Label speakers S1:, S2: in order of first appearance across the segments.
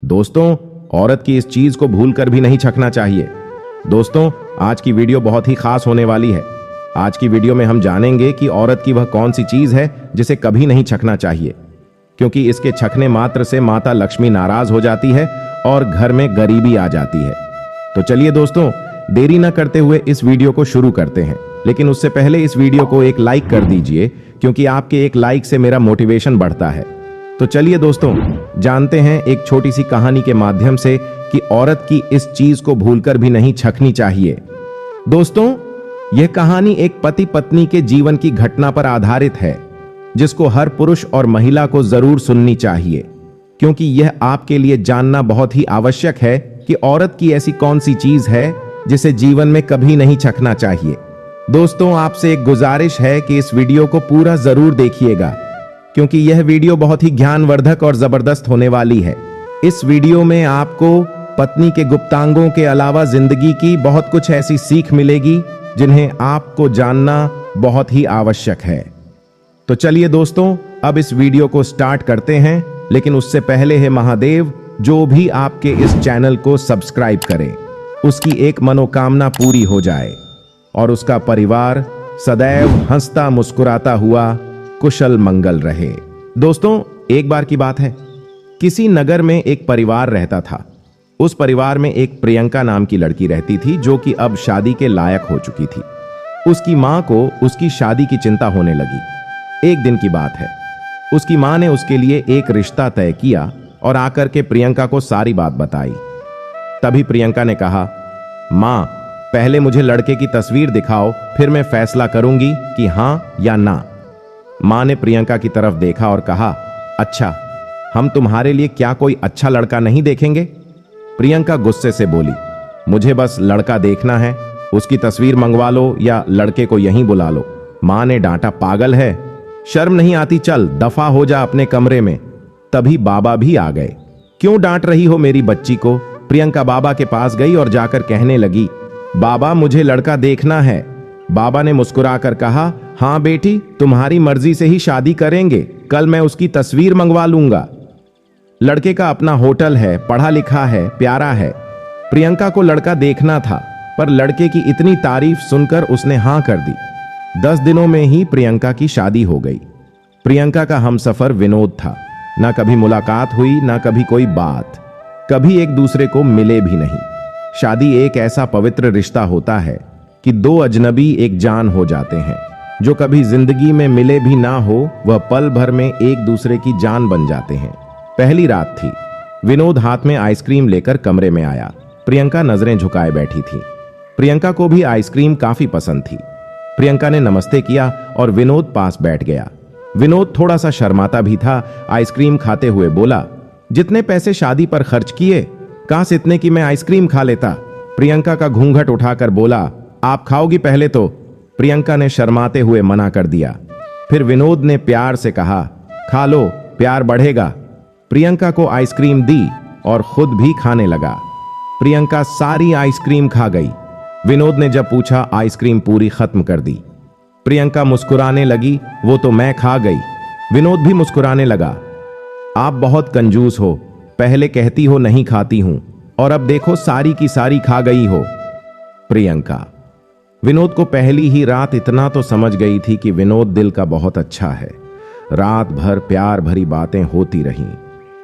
S1: दोस्तों, औरत की इस चीज को भूलकर भी नहीं छकना चाहिए। दोस्तों, आज की वीडियो बहुत ही खास होने वाली है। आज की वीडियो में हम जानेंगे कि औरत की वह कौन सी चीज है जिसे कभी नहीं छकना चाहिए, क्योंकि इसके छकने मात्र से माता लक्ष्मी नाराज हो जाती है और घर में गरीबी आ जाती है। तो चलिए दोस्तों, देरी न करते हुए इस वीडियो को शुरू करते हैं। लेकिन उससे पहले इस वीडियो को एक लाइक कर दीजिए, क्योंकि आपके एक लाइक से मेरा मोटिवेशन बढ़ता है। तो चलिए दोस्तों, जानते हैं एक छोटी सी कहानी के माध्यम से कि औरत की इस चीज को भूलकर भी नहीं छकनी चाहिए। दोस्तों, यह कहानी एक पति पत्नी के जीवन की घटना पर आधारित है, जिसको हर पुरुष और महिला को जरूर सुननी चाहिए, क्योंकि यह आपके लिए जानना बहुत ही आवश्यक है कि औरत की ऐसी कौन सी चीज है जिसे जीवन में कभी नहीं छकना चाहिए। दोस्तों, आपसे एक गुजारिश है कि इस वीडियो को पूरा जरूर देखिएगा, क्योंकि यह वीडियो बहुत ही ज्ञानवर्धक और जबरदस्त होने वाली है। इस वीडियो में आपको पत्नी के गुप्तांगों के अलावा जिंदगी की बहुत कुछ ऐसी सीख मिलेगी जिन्हें आपको जानना बहुत ही आवश्यक है। तो चलिए दोस्तों, अब इस वीडियो को स्टार्ट करते हैं। लेकिन उससे पहले है महादेव, जो भी आपके इस चैनल को सब्सक्राइब करे, उसकी एक मनोकामना पूरी हो जाए और उसका परिवार सदैव हंसता मुस्कुराता हुआ कुशल मंगल रहे। दोस्तों, एक बार की बात है, किसी नगर में एक परिवार रहता था। उस परिवार में एक प्रियंका नाम की लड़की रहती थी, जो कि अब शादी के लायक हो चुकी थी। उसकी मां को उसकी शादी की चिंता होने लगी। एक दिन की बात है, उसकी मां ने उसके लिए एक रिश्ता तय किया और आकर के प्रियंका को सारी बात बताई। तभी प्रियंका ने कहा, मां, पहले मुझे लड़के की तस्वीर दिखाओ, फिर मैं फैसला करूंगी कि हां या ना। मां ने प्रियंका की तरफ देखा और कहा, अच्छा, हम तुम्हारे लिए क्या कोई अच्छा लड़का नहीं देखेंगे? प्रियंका गुस्से से बोली, मुझे बस लड़का देखना है, उसकी तस्वीर मंगवा लो या लड़के को यहीं बुला लो। मां ने डांटा, पागल है, शर्म नहीं आती? चल दफा हो जा अपने कमरे में। तभी बाबा भी आ गए। क्यों डांट रही हो मेरी बच्ची को? प्रियंका बाबा के पास गई और जाकर कहने लगी, बाबा, मुझे लड़का देखना है। बाबा ने मुस्कुराकर कहा, हां बेटी, तुम्हारी मर्जी से ही शादी करेंगे। कल मैं उसकी तस्वीर मंगवा लूंगा। लड़के का अपना होटल है, पढ़ा लिखा है, प्यारा है। प्रियंका को लड़का देखना था, पर लड़के की इतनी तारीफ सुनकर उसने हां कर दी। 10 दिनों में ही प्रियंका की शादी हो गई। प्रियंका का हमसफर विनोद था। ना कभी मुलाकात हुई, ना कभी कोई बात, कभी एक दूसरे को मिले भी नहीं। शादी एक ऐसा पवित्र रिश्ता होता है कि दो अजनबी एक जान हो जाते हैं। जो कभी जिंदगी में मिले भी ना हो, वह पल भर में एक दूसरे की जान बन जाते हैं। पहली रात थी। विनोद हाथ में आइसक्रीम लेकर कमरे में आया। प्रियंका नजरें झुकाए बैठी थी। प्रियंका को भी आइसक्रीम काफी पसंद थी। प्रियंका ने नमस्ते किया और विनोद पास बैठ गया। विनोद थोड़ा सा शर्माता भी था। आइसक्रीम खाते हुए बोला, जितने पैसे शादी पर खर्च किए, काश इतने की मैं आइसक्रीम खा लेता। प्रियंका का घूंघट उठाकर बोला, आप खाओगी पहले तो? प्रियंका ने शर्माते हुए मना कर दिया। फिर विनोद ने प्यार से कहा, खा लो, प्यार बढ़ेगा। प्रियंका को आइसक्रीम दी और खुद भी खाने लगा। प्रियंका सारी आइसक्रीम खा गई। विनोद ने जब पूछा, आइसक्रीम पूरी खत्म कर दी? प्रियंका मुस्कुराने लगी, वो तो मैं खा गई। विनोद भी मुस्कुराने लगा। आप बहुत कंजूस हो, पहले कहती हो नहीं खाती हूं, और अब देखो सारी की सारी खा गई हो। प्रियंका विनोद को पहली ही रात इतना तो समझ गई थी कि विनोद दिल का बहुत अच्छा है। रात भर प्यार भरी बातें होती रहीं।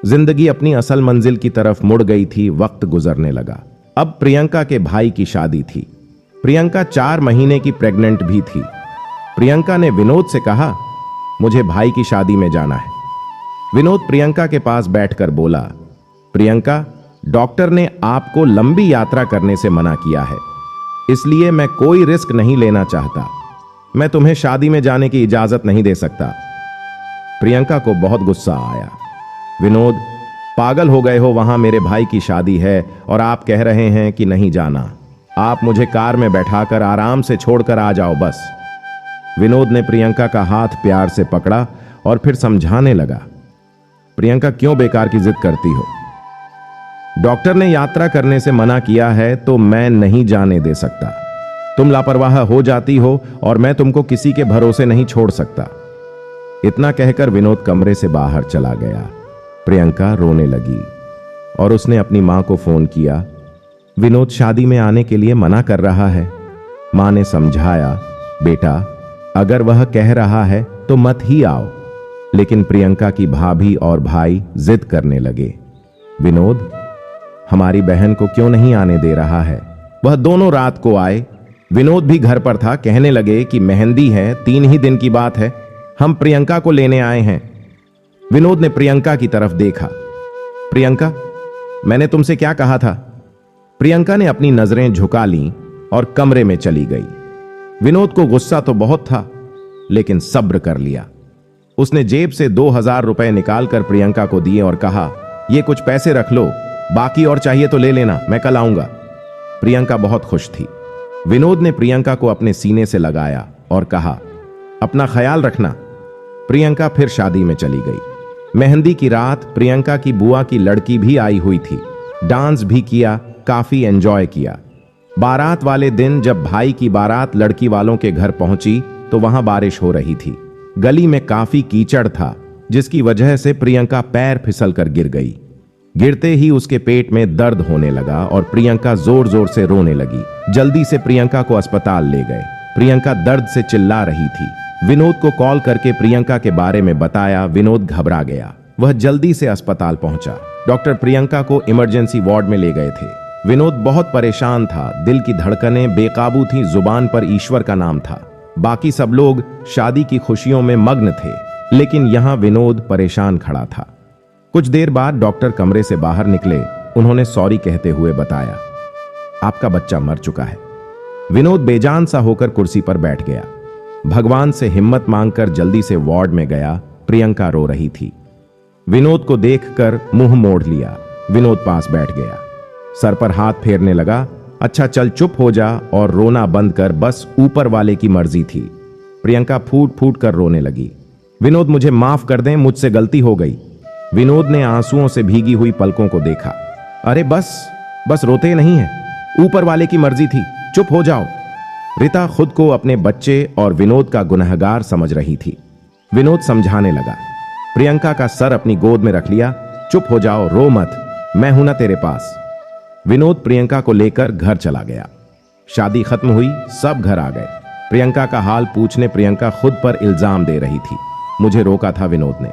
S1: जिंदगी अपनी असल मंजिल की तरफ मुड़ गई थी। वक्त गुजरने लगा। अब प्रियंका के भाई की शादी थी। प्रियंका 4 महीने की प्रेग्नेंट भी थी। प्रियंका ने विनोद से कहा, मुझे भाई की शादी में जाना है। विनोद प्रियंका के पास बैठकर बोला, प्रियंका, डॉक्टर ने आपको लंबी यात्रा करने से मना किया है, इसलिए मैं कोई रिस्क नहीं लेना चाहता। मैं तुम्हें शादी में जाने की इजाजत नहीं दे सकता। प्रियंका को बहुत गुस्सा आया। विनोद, पागल हो गए हो? वहां मेरे भाई की शादी है और आप कह रहे हैं कि नहीं जाना। आप मुझे कार में बैठाकर आराम से छोड़कर आ जाओ बस। विनोद ने प्रियंका का हाथ प्यार से पकड़ा और फिर समझाने लगा, प्रियंका, क्यों बेकार की जिद करती हो? डॉक्टर ने यात्रा करने से मना किया है तो मैं नहीं जाने दे सकता। तुम लापरवाह हो जाती हो और मैं तुमको किसी के भरोसे नहीं छोड़ सकता। इतना कहकर विनोद कमरे से बाहर चला गया। प्रियंका रोने लगी। और उसने अपनी मां को फोन किया। विनोद शादी में आने के लिए मना कर रहा है। मां ने समझाया, बेटा अगर वह कह रहा है तो मत ही आओ। लेकिन प्रियंका की भाभी और भाई जिद करने लगे। विनोद हमारी बहन को क्यों नहीं आने दे रहा है? वह दोनों रात को आए। विनोद भी घर पर था। कहने लगे कि मेहंदी है, 3 ही दिन की बात है, हम प्रियंका को लेने आए हैं। विनोद ने प्रियंका की तरफ देखा। प्रियंका, मैंने तुमसे क्या कहा था? प्रियंका ने अपनी नजरें झुका लीं और कमरे में चली गई। विनोद को गुस्सा तो बहुत था, लेकिन सब्र कर लिया। उसने जेब से 2000 रुपए निकालकर प्रियंका को दिए और कहा, ये कुछ पैसे रख लो, बाकी और चाहिए तो ले लेना, मैं कल आऊंगा। प्रियंका बहुत खुश थी। विनोद ने प्रियंका को अपने सीने से लगाया और कहा, अपना ख्याल रखना। प्रियंका फिर शादी में चली गई। मेहंदी की रात प्रियंका की बुआ की लड़की भी आई हुई थी। डांस भी किया, काफी एंजॉय किया। बारात वाले दिन जब भाई की बारात लड़की वालों के घर पहुंची तो वहां बारिश हो रही थी। गली में काफी कीचड़ था, जिसकी वजह से प्रियंका पैर फिसल कर गिर गई। गिरते ही उसके पेट में दर्द होने लगा और प्रियंका जोर जोर से रोने लगी। जल्दी से प्रियंका को अस्पताल ले गए। प्रियंका दर्द से चिल्ला रही थी। विनोद को कॉल करके प्रियंका के बारे में बताया। विनोद घबरा गया। वह जल्दी से अस्पताल पहुंचा। डॉक्टर प्रियंका को इमरजेंसी वार्ड में ले गए थे। विनोद बहुत परेशान था। दिल की धड़कनें बेकाबू थीं। जुबान पर ईश्वर का नाम था। बाकी सब लोग शादी की खुशियों में मग्न थे, लेकिन यहां विनोद परेशान खड़ा था। कुछ देर बाद डॉक्टर कमरे से बाहर निकले। उन्होंने सॉरी कहते हुए बताया, आपका बच्चा मर चुका है। विनोद बेजान सा होकर कुर्सी पर बैठ गया। भगवान से हिम्मत मांगकर जल्दी से वार्ड में गया। प्रियंका रो रही थी। विनोद को देखकर मुंह मोड़ लिया। विनोद पास बैठ गया, सर पर हाथ फेरने लगा। अच्छा चल चुप हो जा और रोना बंद कर, बस ऊपर वाले की मर्जी थी। प्रियंका फूट फूट कर रोने लगी। विनोद मुझे माफ कर दें, मुझसे गलती हो गई। विनोद ने आंसुओं से भीगी हुई पलकों को देखा। अरे बस रोते नहीं है, ऊपर वाले की मर्जी थी, चुप हो जाओ। रिता खुद को अपने बच्चे और विनोद का गुनहगार समझ रही थी। विनोद समझाने लगा। प्रियंका का सर अपनी गोद में रख लिया। चुप हो जाओ, रो मत, मैं हूं ना तेरे पास। विनोद प्रियंका को लेकर घर चला गया। शादी खत्म हुई, सब घर आ गए। प्रियंका का हाल पूछने प्रियंका खुद पर इल्जाम दे रही थी। मुझे रोका था विनोद ने,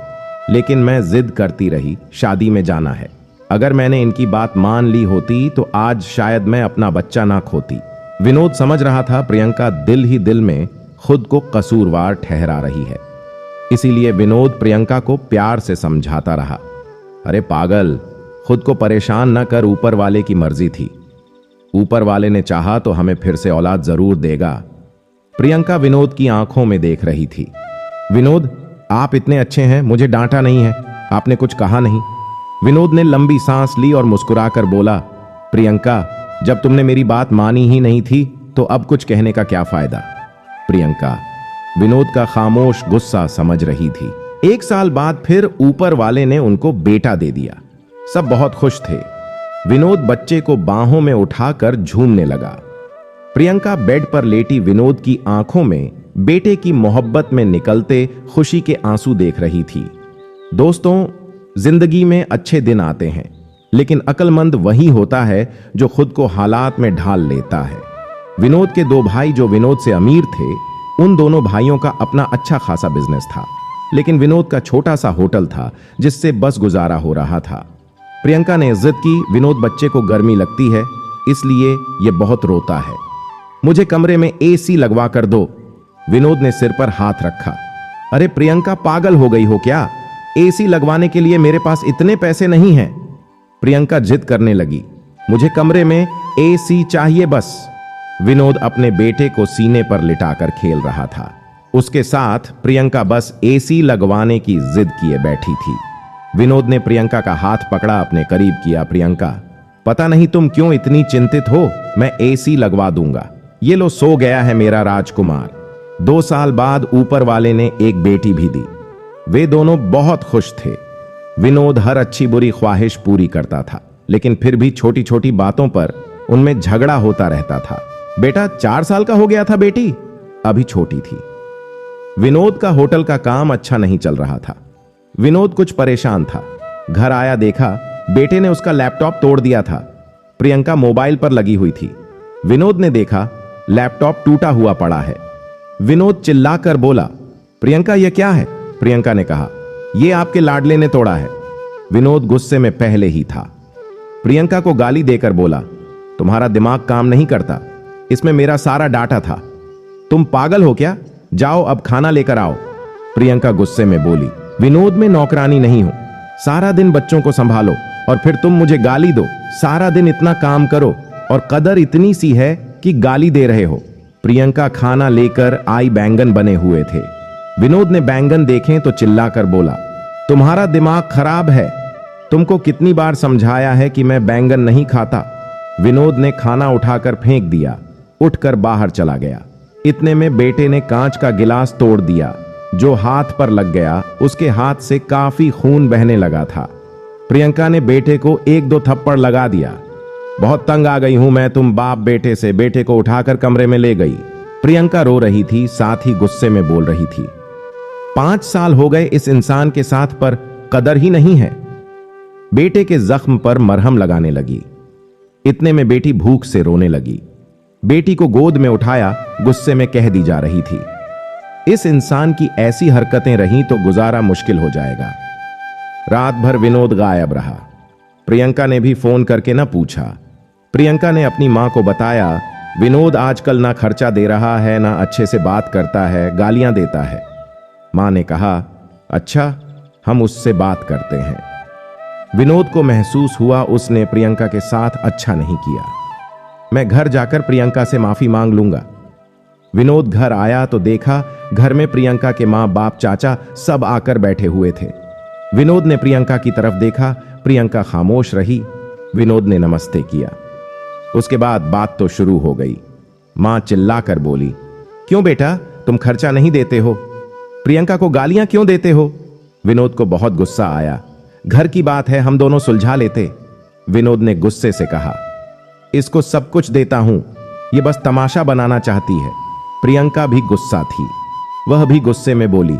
S1: लेकिन मैं जिद करती रही, शादी में जाना है। अगर मैंने इनकी बात मान ली होती तो आज शायद मैं अपना बच्चा ना खोती। विनोद समझ रहा था प्रियंका दिल ही दिल में खुद को कसूरवार ठहरा रही है। इसीलिए विनोद प्रियंका को प्यार से समझाता रहा। अरे पागल, खुद को परेशान न कर, ऊपर वाले की मर्जी थी। ऊपर वाले ने चाहा तो हमें फिर से औलाद जरूर देगा। प्रियंका विनोद की आंखों में देख रही थी। विनोद, आप इतने अच्छे हैं, मुझे डांटा नहीं है, आपने कुछ कहा नहीं। विनोद ने लंबी सांस ली और मुस्कुराकर बोला, प्रियंका, जब तुमने मेरी बात मानी ही नहीं थी तो अब कुछ कहने का क्या फायदा। प्रियंका विनोद का खामोश गुस्सा समझ रही थी। 1 साल बाद फिर ऊपर वाले ने उनको बेटा दे दिया। सब बहुत खुश थे। विनोद बच्चे को बाहों में उठाकर झूमने लगा। प्रियंका बेड पर लेटी विनोद की आंखों में बेटे की मोहब्बत में निकलते खुशी के आंसू देख रही थी। दोस्तों, जिंदगी में अच्छे दिन आते हैं, लेकिन अक्लमंद वही होता है जो खुद को हालात में ढाल लेता है। विनोद के 2 भाई जो विनोद से अमीर थे, उन दोनों भाइयों का अपना अच्छा खासा बिजनेस था, लेकिन विनोद का छोटा सा होटल था जिससे बस गुजारा हो रहा था। प्रियंका ने जिद की, विनोद बच्चे को गर्मी लगती है इसलिए ये बहुत रोता है, मुझे कमरे में एसी लगवा कर दो। विनोद ने सिर पर हाथ रखा। अरे प्रियंका, पागल हो गई हो क्या? एसी लगवाने के लिए मेरे पास इतने पैसे नहीं हैं। प्रियंका जिद करने लगी, मुझे कमरे में एसी चाहिए बस। विनोद अपने बेटे को सीने पर लिटाकर खेल रहा था। उसके साथ प्रियंका बस एसी लगवाने की जिद किए बैठी थी। विनोद ने प्रियंका का हाथ पकड़ा, अपने करीब किया। प्रियंका, पता नहीं तुम क्यों इतनी चिंतित हो, मैं एसी लगवा दूंगा। ये लो, सो गया है मेरा राजकुमार। 2 साल बाद ऊपर वाले ने एक बेटी भी दी। वे दोनों बहुत खुश थे। विनोद हर अच्छी बुरी ख्वाहिश पूरी करता था, लेकिन फिर भी छोटी छोटी बातों पर उनमें झगड़ा होता रहता था। बेटा 4 साल का हो गया था, बेटी अभी छोटी थी। विनोद का होटल का काम अच्छा नहीं चल रहा था। विनोद कुछ परेशान था। घर आया, देखा बेटे ने उसका लैपटॉप तोड़ दिया था। प्रियंका मोबाइल पर लगी हुई थी। विनोद ने देखा लैपटॉप टूटा हुआ पड़ा है। विनोद चिल्लाकर बोला, प्रियंका यह क्या है? प्रियंका ने कहा, यह आपके लाडले ने तोड़ा है। विनोद गुस्से में पहले ही था। प्रियंका को गाली देकर बोला, तुम्हारा दिमाग काम नहीं करता, इसमें मेरा सारा डाटा था। तुम पागल हो क्या? जाओ अब खाना लेकर आओ। प्रियंका गुस्से में बोली, विनोद में नौकरानी नहीं हूं, सारा दिन बच्चों को संभालो और फिर तुम मुझे गाली दो। सारा दिन इतना काम करो और कदर इतनी सी है कि गाली दे रहे हो। प्रियंका खाना लेकर आई। बैंगन बने हुए थे। विनोद ने बैंगन देखे तो चिल्लाकर बोला, तुम्हारा दिमाग खराब है, तुमको कितनी बार समझाया है कि मैं बैंगन नहीं खाता। विनोद ने खाना उठाकर फेंक दिया, उठकर बाहर चला गया। इतने में बेटे ने कांच का गिलास तोड़ दिया, जो हाथ पर लग गया। उसके हाथ से काफी खून बहने लगा था। प्रियंका ने बेटे को 1-2 थप्पड़ लगा दिया। बहुत तंग आ गई हूं मैं तुम बाप बेटे से। बेटे को उठाकर कमरे में ले गई। प्रियंका रो रही थी, साथ ही गुस्से में बोल रही थी, 5 साल हो गए इस इंसान के साथ, पर कदर ही नहीं है। बेटे के जख्म पर मरहम लगाने लगी। इतने में बेटी भूख से रोने लगी। बेटी को गोद में उठाया, गुस्से में कह दी जा रही थी, इस इंसान की ऐसी हरकतें रहीं तो गुजारा मुश्किल हो जाएगा। रात भर विनोद गायब रहा। प्रियंका ने भी फोन करके ना पूछा। प्रियंका ने अपनी मां को बताया, विनोद आजकल ना खर्चा दे रहा है, ना अच्छे से बात करता है, गालियां देता है। मां ने कहा, अच्छा हम उससे बात करते हैं। विनोद को महसूस हुआ उसने प्रियंका के साथ अच्छा नहीं किया। मैं घर जाकर प्रियंका से माफी मांग लूंगा। विनोद घर आया तो देखा घर में प्रियंका के मां बाप चाचा सब आकर बैठे हुए थे। विनोद ने प्रियंका की तरफ देखा, प्रियंका खामोश रही। विनोद ने नमस्ते किया। उसके बाद बात तो शुरू हो गई। मां चिल्लाकर बोली, क्यों बेटा तुम खर्चा नहीं देते हो? प्रियंका को गालियां क्यों देते हो? विनोद को बहुत गुस्सा आया। घर की बात है, हम दोनों सुलझा लेते। विनोद ने गुस्से से कहा, इसको सब कुछ देता हूं, ये बस तमाशा बनाना चाहती है। प्रियंका भी गुस्सा थी। वह भी गुस्से में बोली,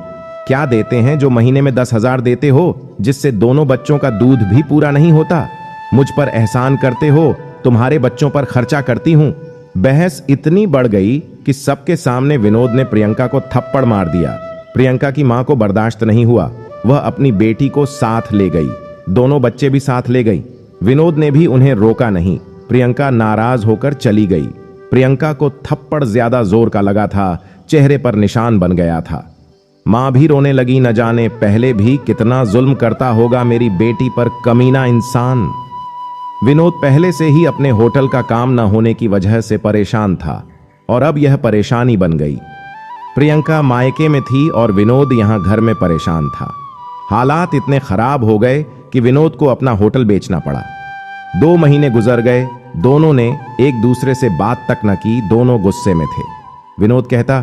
S1: क्या देते हैं जो महीने में 10,000 देते हो, जिससे दोनों बच्चों का दूध भी पूरा नहीं होता? मुझ पर एहसान करते हो, तुम्हारे बच्चों पर खर्चा करती हूं। बहस इतनी बढ़ गई कि सबके सामने विनोद ने प्रियंका को थप्पड़ मार दिया। प्रियंका की मां को बर्दाश्त नहीं हुआ। वह अपनी बेटी को साथ ले गई। दोनों बच्चे भी साथ ले गई। विनोद ने भी उन्हें रोका नहीं। प्रियंका नाराज होकर चली गई। प्रियंका को थप्पड़ ज्यादा जोर का लगा था, चेहरे पर निशान बन गया था। मां भी रोने लगी, न जाने पहले भी कितना जुल्म करता होगा मेरी बेटी पर, कमीना इंसान। विनोद पहले से ही अपने होटल का काम न होने की वजह से परेशान था और अब यह परेशानी बन गई। प्रियंका मायके में थी और विनोद यहां घर में परेशान था। हालात इतने खराब हो गए कि विनोद को अपना होटल बेचना पड़ा। 2 महीने गुजर गए। दोनों ने एक दूसरे से बात तक न की। दोनों गुस्से में थे। विनोद कहता,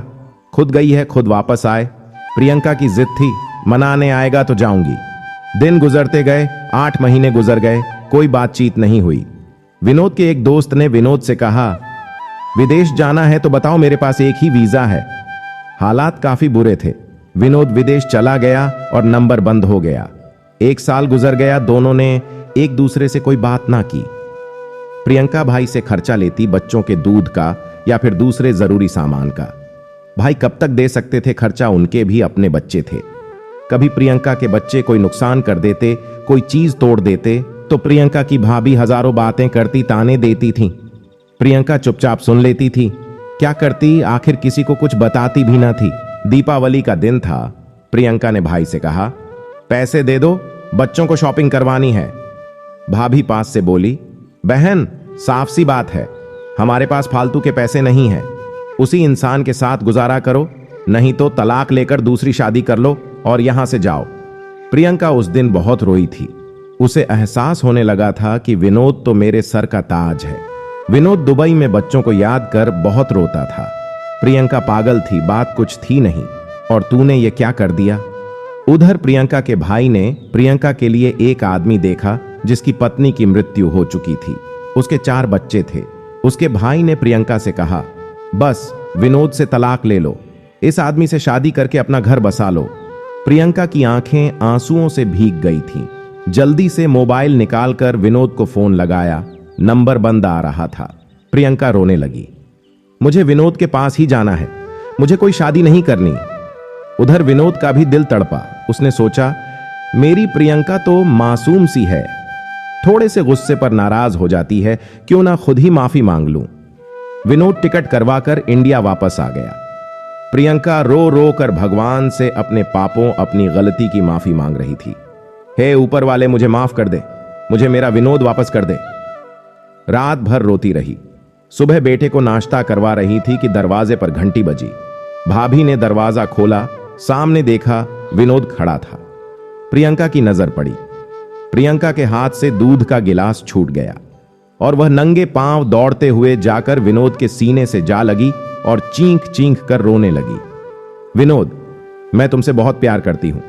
S1: खुद गई है खुद वापस आए। प्रियंका की जिद थी, मनाने आएगा तो जाऊंगी। दिन गुजरते गए। 8 महीने गुजर गए, कोई बातचीत नहीं हुई। विनोद के एक दोस्त ने विनोद से कहा, विदेश जाना है तो बताओ, मेरे पास एक ही वीजा है। हालात काफी बुरे थे। विनोद विदेश चला गया और नंबर बंद हो गया। 1 साल गुजर गया। दोनों ने एक दूसरे से कोई बात ना की। प्रियंका भाई से खर्चा लेती, बच्चों के दूध का या फिर दूसरे जरूरी सामान का। भाई कब तक दे सकते थे खर्चा, उनके भी अपने बच्चे थे। कभी प्रियंका के बच्चे कोई नुकसान कर देते, कोई चीज तोड़ देते, तो प्रियंका की भाभी हजारों बातें करती, ताने देती थी। प्रियंका चुपचाप सुन लेती थी। क्या करती, आखिर किसी को कुछ बताती भी ना थी। दीपावली का दिन था। प्रियंका ने भाई से कहा, पैसे दे दो, बच्चों को शॉपिंग करवानी है। भाभी पास से बोली, बहन साफ सी बात है, हमारे पास फालतू के पैसे नहीं हैं। उसी इंसान के साथ गुजारा करो, नहीं तो तलाक लेकर दूसरी शादी कर लो और यहां से जाओ। प्रियंका उस दिन बहुत रोई थी। उसे एहसास होने लगा था कि विनोद तो मेरे सर का ताज है। विनोद दुबई में बच्चों को याद कर बहुत रोता था। प्रियंका पागल थी, बात कुछ थी नहीं, और तूने ये क्या कर दिया। उधर प्रियंका के भाई ने प्रियंका के लिए एक आदमी देखा जिसकी पत्नी की मृत्यु हो चुकी थी। उसके 4 बच्चे थे। उसके भाई ने प्रियंका से कहा, बस विनोद से तलाक ले लो, इस आदमी से शादी करके अपना घर बसा लो। प्रियंका की आंखें आंसुओं से भीग गई थीं। जल्दी से मोबाइल निकालकर विनोद को फोन लगाया। नंबर बंद आ रहा था। प्रियंका रोने लगी। मुझे विनोद के पास ही जाना है, मुझे कोई शादी नहीं करनी। उधर विनोद का भी दिल तड़पा। उसने सोचा, मेरी प्रियंका तो मासूम सी है, थोड़े से गुस्से पर नाराज हो जाती है, क्यों ना खुद ही माफी मांग लूं। विनोद टिकट करवाकर इंडिया वापस आ गया। प्रियंका रो रो कर भगवान से अपने पापों, अपनी गलती की माफी मांग रही थी। हे ऊपर वाले, मुझे माफ कर दे, मुझे मेरा विनोद वापस कर दे। रात भर रोती रही। सुबह बेटे को नाश्ता करवा रही थी कि दरवाजे पर घंटी बजी। भाभी ने दरवाजा खोला। सामने देखा, विनोद खड़ा था। प्रियंका की नजर पड़ी। प्रियंका के हाथ से दूध का गिलास छूट गया और वह नंगे पांव दौड़ते हुए जाकर विनोद के सीने से जा लगी और चींख चींख कर रोने लगी। विनोद, मैं तुमसे बहुत प्यार करती हूं।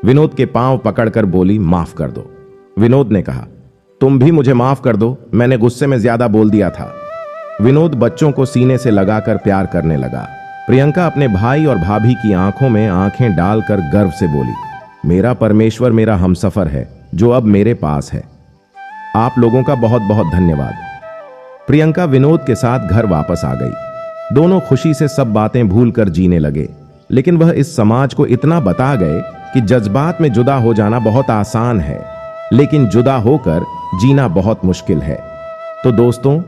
S1: विनोद के पांव पकड़कर बोली, माफ कर दो। विनोद ने कहा, तुम भी मुझे माफ कर दो, मैंने गुस्से में ज्यादा बोल दिया था। विनोद बच्चों को सीने से लगाकर प्यार करने लगा। प्रियंका अपने भाई और भाभी की आंखों में आंखें डालकर गर्व से बोली, मेरा परमेश्वर मेरा हमसफर है जो अब मेरे पास है। आप लोगों का बहुत बहुत धन्यवाद। प्रियंका विनोद के साथ घर वापस आ गई। दोनों खुशी से सब बातें भूलकर जीने लगे। लेकिन वह इस समाज को इतना बता गए कि जज्बात में जुदा हो जाना बहुत आसान है, लेकिन जुदा होकर जीना बहुत मुश्किल है। तो दोस्तों,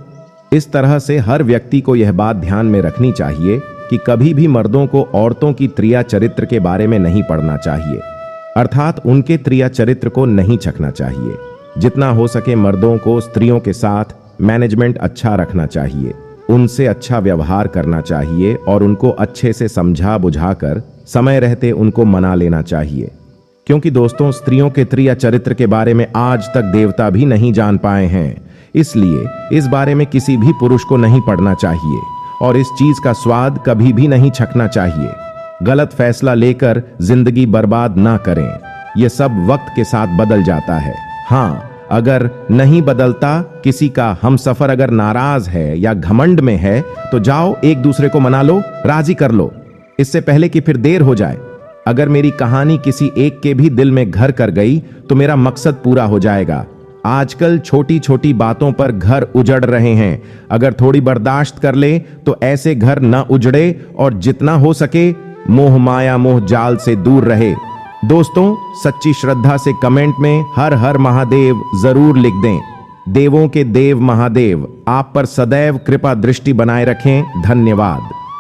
S1: इस तरह से हर व्यक्ति को यह बात ध्यान में रखनी चाहिए कि कभी भी मर्दों को औरतों की त्रिया चरित्र के बारे में नहीं पढ़ना चाहिए, अर्थात उनके त्रिया चरित्र को नहीं चखना चाहिए। जितना हो सके मर्दों को स्त्रियों के साथ मैनेजमेंट अच्छा रखना चाहिए, उनसे अच्छा व्यवहार करना चाहिए और उनको अच्छे से समझा बुझाकर समय रहते उनको मना लेना चाहिए। क्योंकि दोस्तों, स्त्रियों के त्रिया चरित्र के बारे में आज तक देवता भी नहीं जान पाए हैं। इसलिए इस बारे में किसी भी पुरुष को नहीं पढ़ना चाहिए और इस चीज का स्वाद कभी भी नहीं चखना चाहिए। गलत फैसला लेकर जिंदगी बर्बाद ना करें। यह सब वक्त के साथ बदल जाता है। हाँ, अगर नहीं बदलता, किसी का हमसफर अगर नाराज है या घमंड में है तो जाओ एक दूसरे को मना लो, राजी कर लो, इससे पहले कि फिर देर हो जाए। अगर मेरी कहानी किसी एक के भी दिल में घर कर गई तो मेरा मकसद पूरा हो जाएगा। आजकल छोटी छोटी बातों पर घर उजड़ रहे हैं। अगर थोड़ी बर्दाश्त कर ले तो ऐसे घर न उजड़े और जितना हो सके मोह माया मोह जाल से दूर रहे। दोस्तों, सच्ची श्रद्धा से कमेंट में हर हर महादेव जरूर लिख दें। देवों के देव महादेव आप पर सदैव कृपा दृष्टि बनाए रखें। धन्यवाद।